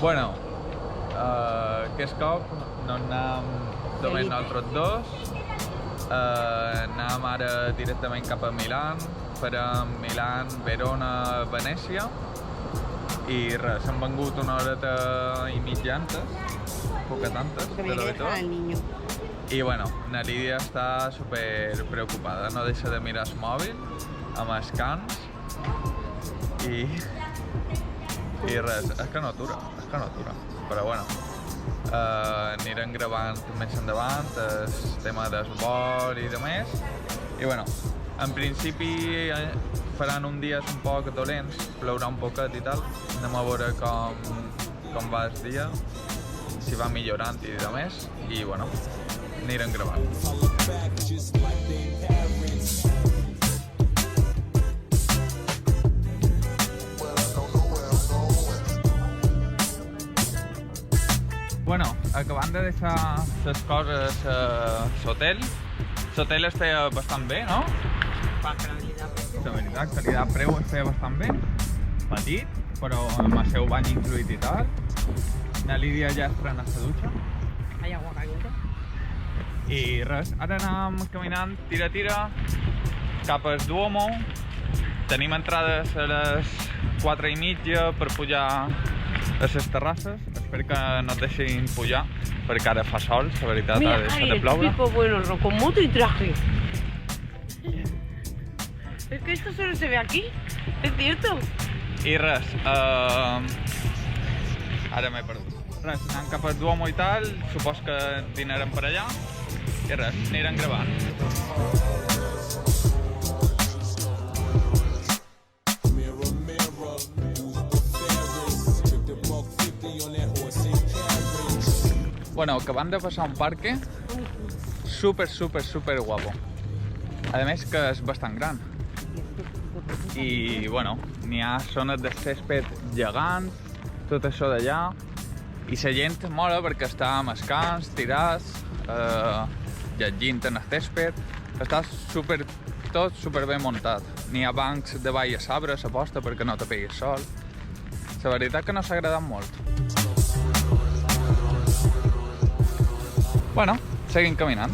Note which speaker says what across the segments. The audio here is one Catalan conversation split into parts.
Speaker 1: Bueno, aquest cop no anem només nosaltres dos. Anem ara directament cap a Milà, farem Milà, Verona, Venècia i res, hem vengut una horeta i mitja antes, poques antes,
Speaker 2: Que me deja el niño.
Speaker 1: I bueno, la Lídia està super preocupada, no deixa de mirar el mòbil amb els cans i res, és que no atura, però bueno, anirem gravant més endavant el tema del vol i demés i bueno, en principi faran un dies un poc dolents, plourà un poquet i tal, anem a veure com va el dia, si va millorant i demés i bueno, anirem gravant. Bueno, acabant de deixar les coses a l'hotel. L'hotel es feia bastant bé, no? La veritat, qualitat-preu es feia bastant bé. Petit, però amb el seu bany incluït i tal. La Lídia ja estrena la dutxa.
Speaker 2: Hay agua caliente.
Speaker 1: I res, ara anem caminant tira-tira cap al Duomo. Tenim entrades a les 4:30 per pujar a les terrasses. Espero que no et deixin pujar perquè ara fa sol, la veritat,
Speaker 2: Mira,
Speaker 1: ha deixat
Speaker 2: Ari,
Speaker 1: de
Speaker 2: el
Speaker 1: ploure.
Speaker 2: típico bueno, con moto y traje. Es que esto solo se ve aquí, es cierto.
Speaker 1: I res, ara m'he perdut. Res, anant cap al Duomo i tal, supos que dinarem per allà i res, anirem gravant. Bueno, acabant de passar un parque super guapo. A més que és bastant gran. I bueno, n'hi ha zones de césped gegants, tot això d'allà. I la gent mola perquè està amb els cans, tirats, llegint en el césped. Està tot super ben muntat. N'hi ha bancs de vall a sabre, s'aposta perquè no te pegui el sol. La veritat que no s'ha agradat molt. Bueno, seguim caminant.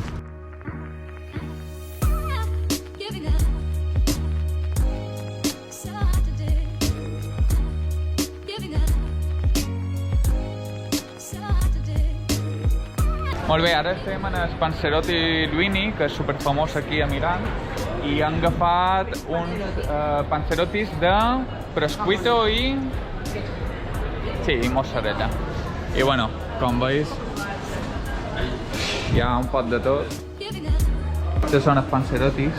Speaker 1: Molt bé, ara estem en el Panzerotti Luini, que és superfamós aquí a Milà, i han agafat uns panzerotis de prosciutto i mozzarella. I bueno, com veus, hi ha un pot de tot. Aquests són els panzerotis.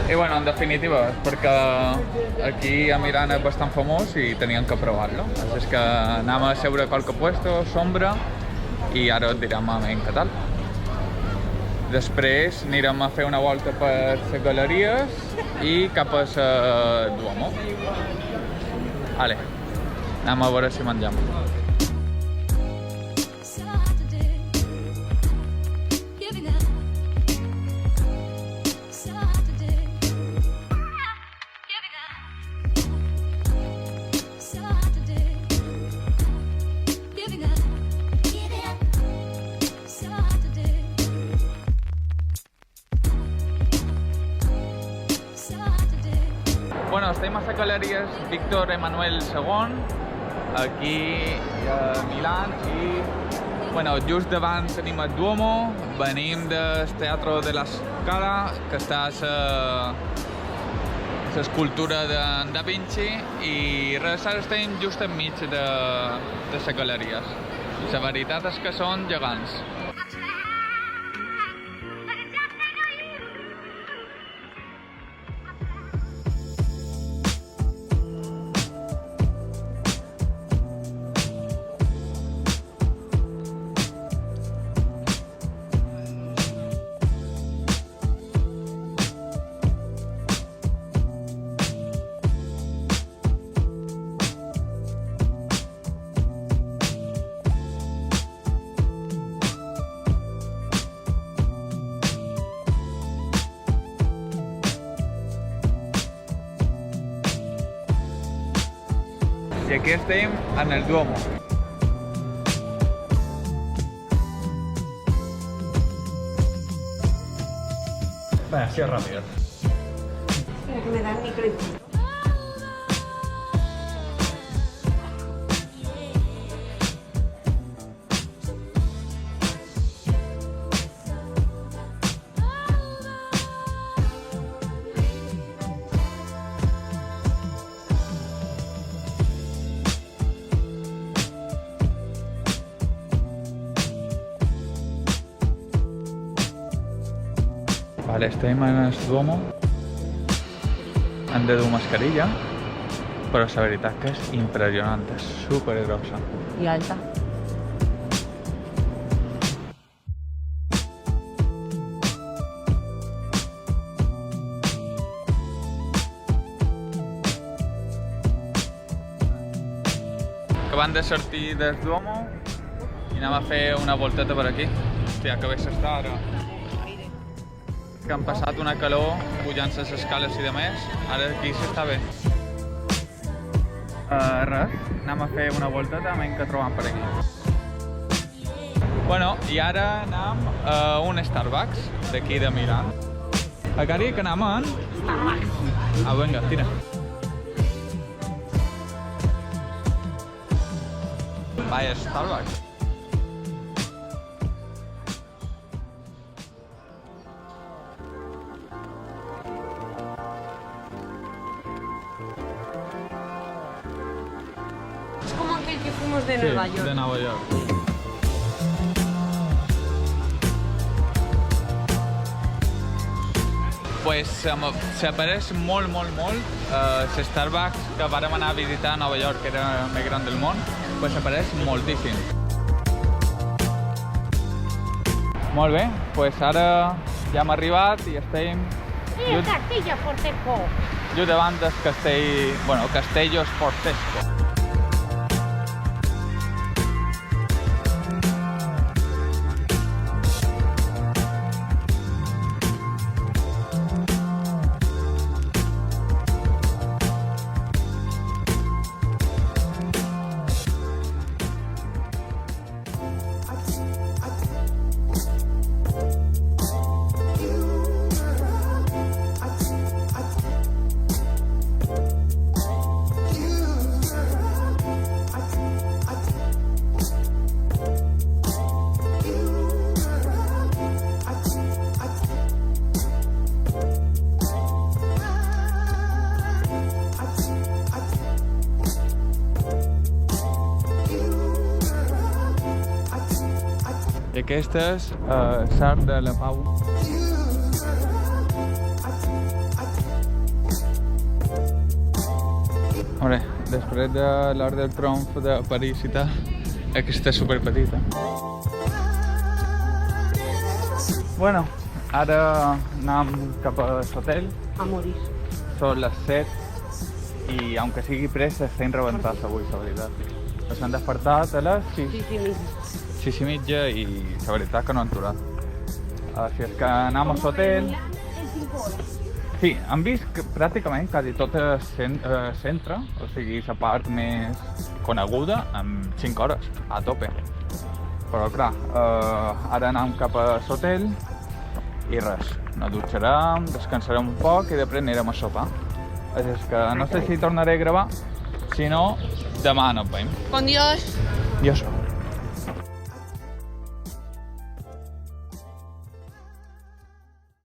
Speaker 1: I bueno, en definitiva, és perquè aquí a Milà és bastant famós i teníem que provar-lo. És que anem a seure a qualque puesto, sombra, i ara et direm en què tal. Després anirem a fer una volta per les galeries i cap a la Duomo. Vale, anem a veure si mengem. Bueno, estem a les galeries Víctor Emmanuel II, aquí a Milà, i bueno, just davant tenim el Duomo, venim del Teatro de la Scala, que està a l'escultura de Da Vinci, i res, ara estem just enmig de les galeries. La veritat és que són gegants. I aquí estem en el Duomo. Bé, així és ràpid.
Speaker 2: Mira que me dan mi crédito.
Speaker 1: Vale, estem en el Duomo. Hem de dur mascarilla, però la veritat que és impressionant, és supergrossa.
Speaker 2: Y alta.
Speaker 1: Acabem de sortir del Duomo i anem a fer una volteta per aquí. Hòstia, que bé s'està ara. Que han passat una calor pujant les escales i demés, ara aquí s'està bé. Res, anem a fer una volteta, anem que trobam per aquí. Bueno, i ara anem a un Starbucks d'aquí de Milà. A Cari, que anem en? Starbucks. Ah, vinga, tira. Vaya, Starbucks.
Speaker 2: Es como aquel que fuimos de Nueva York.
Speaker 1: De Nueva York. Pues s'apareix molt Starbucks que vàrem anar a visitar a Nova York, que era el més gran del món, pues s'apareix moltíssim. Molt bé, pues ara ja hem arribat i estem
Speaker 2: Castilla Fortesco.
Speaker 1: just davant del castell, bueno, Castellos Fortesco. I aquesta és l'Arc de la Pau. Hombre, després de l'Arc del Triomf de París i tal, aquesta és superpetita. Bueno, ara anem cap a l'hotel.
Speaker 2: A morir.
Speaker 1: Són les 7 i, aunque sigui pressa, estem rebentats avui, la veritat. Ens han despertat a les 6 i mitja i la veritat que no han aturat. Així és que anem a l'hotel. Sí, hem vist que pràcticament quasi tot el centre, o sigui, la part més coneguda, en 5 hores, a tope. Però clar, ara anem cap a l'hotel i res, ens dutxarem, descansarem un poc i després anirem a sopar. Així és que no sé si tornaré a gravar, si no, demà nos veiem.
Speaker 2: Con Dios.
Speaker 1: Adiós.